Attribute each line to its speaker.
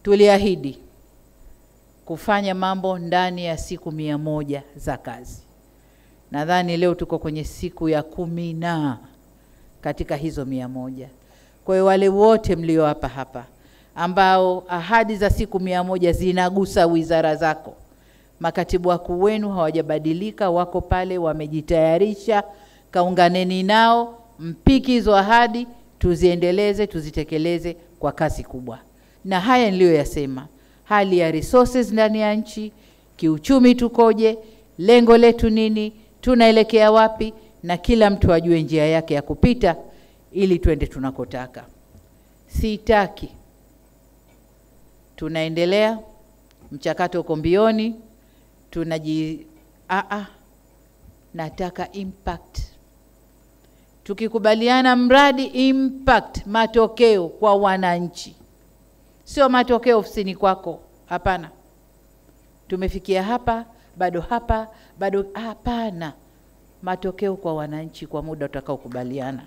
Speaker 1: tuliahidi kufanya mambo ndani ya siku 100 za kazi. Nadhani leo tuko kwenye siku ya 10 katika hizo 100. Kwa hiyo wale wote mlio hapa ambao ahadi za siku 100 zinagusa wizara zako, makatibu wakuu wenu hawajabadilika, wako pale wamejitayarisha, kaunganeni nao, mpiki hizo ahadi, tuziendeleze, tuzitekeleze kwa kasi kubwa. Na haya niliyoyasema, hali ya resources ndani ya nchi, kiuchumi tukoje, lengo letu nini, tunaelekea wapi, na kila mtu ajue njia yake ya kupita ili twende tunakotaka. Sitaki tunaendelea, mchakato uko mbioni, nataka impact. Tukikubaliana mradi impact, matokeo kwa wananchi. Sio matokeo ofisini kwako, hapana. Tumefikia hapa, bado hapana. Matokeo kwa wananchi kwa muda utakao kubaliana.